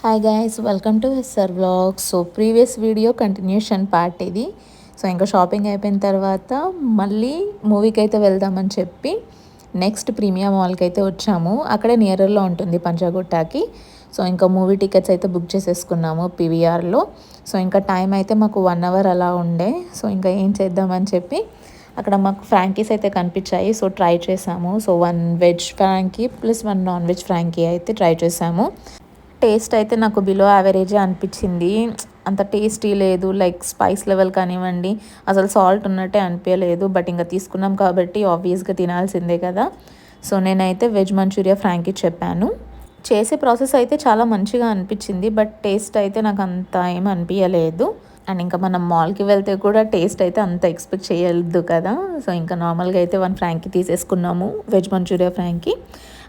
Hi guys, welcome to SR vlogs. So previous video continuation part ఇది. So ఇంకా shopping అయిపోయిన తర్వాత మళ్ళీ మూవీకి అయితే వెళ్దామని చెప్పి నెక్స్ట్ ప్రీమియం మాల్కి అయితే వచ్చాము. అక్కడే నియర్లో ఉంటుంది పంజాగుట్టాకి. సో ఇంకా మూవీ టికెట్స్ అయితే బుక్ చేసేసుకున్నాము పీవీఆర్లో. సో ఇంకా టైం అయితే మాకు 1 అవర్ అలా ఉండే. సో ఇంకా ఏం చేద్దామని చెప్పి అక్కడ మాకు ఫ్రాంకీస్ అయితే కనిపించాయి. సో ట్రై చేసాము. So 1 veg Frankie plus 1 non veg Frankie అయితే ట్రై చేసాము. టేస్ట్ అయితే నాకు బిలో యావరేజే అనిపించింది. అంత టేస్టీ లేదు, లైక్ స్పైస్ లెవెల్ కానివ్వండి, అసలు సాల్ట్ ఉన్నట్టే అనిపించలేదు. బట్ ఇంకా తీసుకున్నాం కాబట్టి ఆబ్వియస్గా తినాల్సిందే కదా. సో నేనైతే వెజ్ మంచూరియా ఫ్రాంకీ చెప్పాను. చేసే ప్రాసెస్ అయితే చాలా మంచిగా అనిపించింది, బట్ టేస్ట్ అయితే నాకు అంత ఏం అనిపించలేదు. అండ్ ఇంకా మనం మాల్కి వెళ్తే కూడా టేస్ట్ అయితే అంత ఎక్స్పెక్ట్ చేయొద్దు కదా. సో ఇంకా నార్మల్గా అయితే 1 ఫ్రాంకీ తీసేసుకున్నాము, వెజ్ మంచూరియా ఫ్రాంకీ.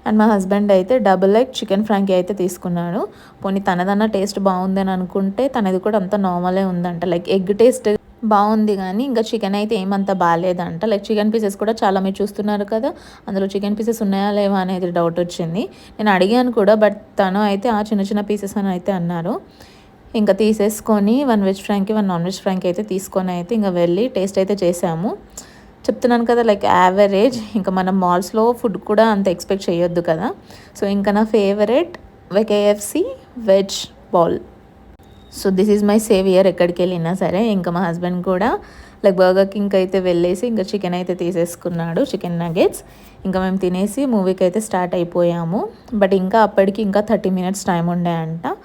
అండ్ మా హస్బెండ్ అయితే డబుల్ ఎగ్ చికెన్ ఫ్రాంకీ అయితే తీసుకున్నాడు. పోనీ తనదన్న టేస్ట్ బాగుందని అనుకుంటే తనది కూడా అంత నార్మలే ఉందంట. లైక్ ఎగ్ టేస్ట్ బాగుంది కానీ ఇంకా చికెన్ అయితే ఏమంత బాగాలేదంట. లైక్ చికెన్ పీసెస్ కూడా చాలా మీరు చూస్తున్నారు కదా, అందులో చికెన్ పీసెస్ ఉన్నాయా లేవా అనేది డౌట్ వచ్చింది. నేను అడిగాను కూడా, బట్ తను అయితే ఆ చిన్న చిన్న పీసెస్ అని అయితే అన్నారు. ఇంకా తీసేసుకొని 1 veg Frankie 1 non veg Frankie అయితే తీసుకొని అయితే ఇంకా వెళ్ళి టేస్ట్ అయితే చేసాము. చెప్తున్నాను కదా, లైక్ యావరేజ్. ఇంకా మనం మాల్స్లో ఫుడ్ కూడా అంత ఎక్స్పెక్ట్ చేయొద్దు కదా. సో ఇంకా నా favourite KFC veg ball. So this is my saviour ఎక్కడికి వెళ్ళినా సరే. ఇంకా మా హస్బెండ్ కూడా లైక్ బర్గర్ కింగ్ అయితే వెళ్ళేసి ఇంకా చికెన్ అయితే తీసేసుకున్నాడు, చికెన్ నగెట్స్. ఇంకా మేము తినేసి మూవీకి అయితే స్టార్ట్ అయిపోయాము. బట్ ఇంకా అప్పటికి ఇంకా 30 మినిట్స్ టైం ఉండే అంట.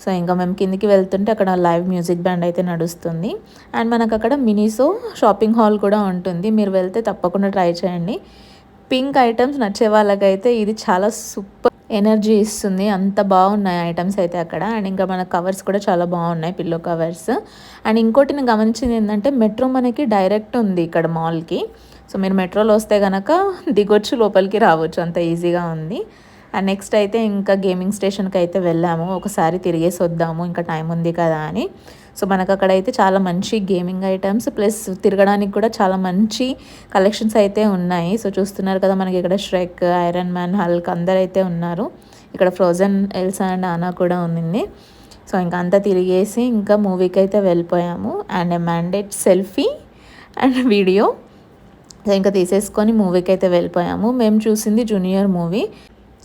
సో ఇంకా మేము కిందికి వెళ్తుంటే అక్కడ లైవ్ మ్యూజిక్ బ్యాండ్ అయితే నడుస్తుంది. అండ్ మనకు అక్కడ మినీసో షాపింగ్ హాల్ కూడా ఉంటుంది. మీరు వెళ్తే తప్పకుండా ట్రై చేయండి. పింక్ ఐటమ్స్ నచ్చే వాళ్ళకైతే ఇది చాలా సూపర్ ఎనర్జీ ఇస్తుంది. అంత బాగున్నాయి ఐటమ్స్ అయితే అక్కడ. అండ్ ఇంకా మన కవర్స్ కూడా చాలా బాగున్నాయి, పిల్లో కవర్స్. అండ్ ఇంకోటి నేను గమనించింది ఏంటంటే మెట్రో మనకి డైరెక్ట్ ఉంది ఇక్కడ మాల్కి. సో మీరు మెట్రోలో వస్తే కనుక దిగొచ్చు, లోపలికి రావచ్చు, అంత ఈజీగా ఉంది. అండ్ నెక్స్ట్ అయితే ఇంకా గేమింగ్ స్టేషన్కి అయితే వెళ్ళాము. ఒకసారి తిరిగేసి వద్దాము, ఇంకా టైం ఉంది కదా అని. సో మనకు అక్కడైతే చాలా మంచి గేమింగ్ ఐటమ్స్ ప్లస్ తిరగడానికి కూడా చాలా మంచి కలెక్షన్స్ అయితే ఉన్నాయి. సో చూస్తున్నారు కదా, మనకి ఇక్కడ ష్రెక్, ఐరన్ మ్యాన్, హల్క్ అందరైతే ఉన్నారు. ఇక్కడ ఫ్రోజన్ ఎల్సా అండ్ ఆనా కూడా ఉంది. సో ఇంకా అంతా తిరిగేసి ఇంకా మూవీకి అయితే వెళ్ళిపోయాము. And mandate selfie and video so ఇంకా తీసేసుకొని మూవీకి అయితే వెళ్ళిపోయాము. మేము చూసింది జూనియర్ మూవీ.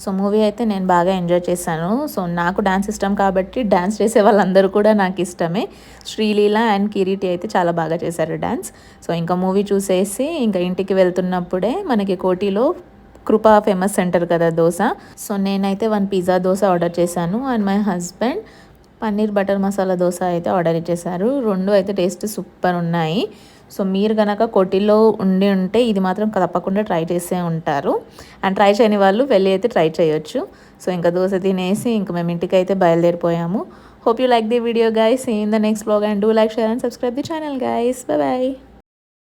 సో మూవీ అయితే నేను బాగా ఎంజాయ్ చేశాను. సో నాకు డాన్స్ ఇష్టం కాబట్టి డాన్స్ చేసే వాళ్ళందరూ కూడా నాకు ఇష్టమే. శ్రీలీల అండ్ కిరీటి అయితే చాలా బాగా చేశారు డాన్స్. సో ఇంకా మూవీ చూసేసి ఇంకా ఇంటికి వెళ్తున్నప్పుడే మనకి కోటిలో కృపా ఫేమస్ సెంటర్ కదా దోశ. సో నేనైతే 1 పిజ్జా దోశ ఆర్డర్ చేశాను. And my husband paneer butter masala dosa అయితే ఆర్డర్ ఇచ్చేసారు. 2 అయితే టేస్ట్ సూపర్ ఉన్నాయి. సో మీరు కనుక కోటిలో ఉంటే ఇది మాత్రం తప్పకుండా ట్రై చేసే ఉంటారు. అండ్ ట్రై చేయని వాళ్ళు వెళ్ళి అయితే ట్రై చేయొచ్చు. సో ఇంకా దోశ తినేసి ఇంకా మేము ఇంటికి అయితే బయలుదేరిపోయాము. Hope you like the video guys. See in the next vlog and do like, share and subscribe the channel guys. Bye by.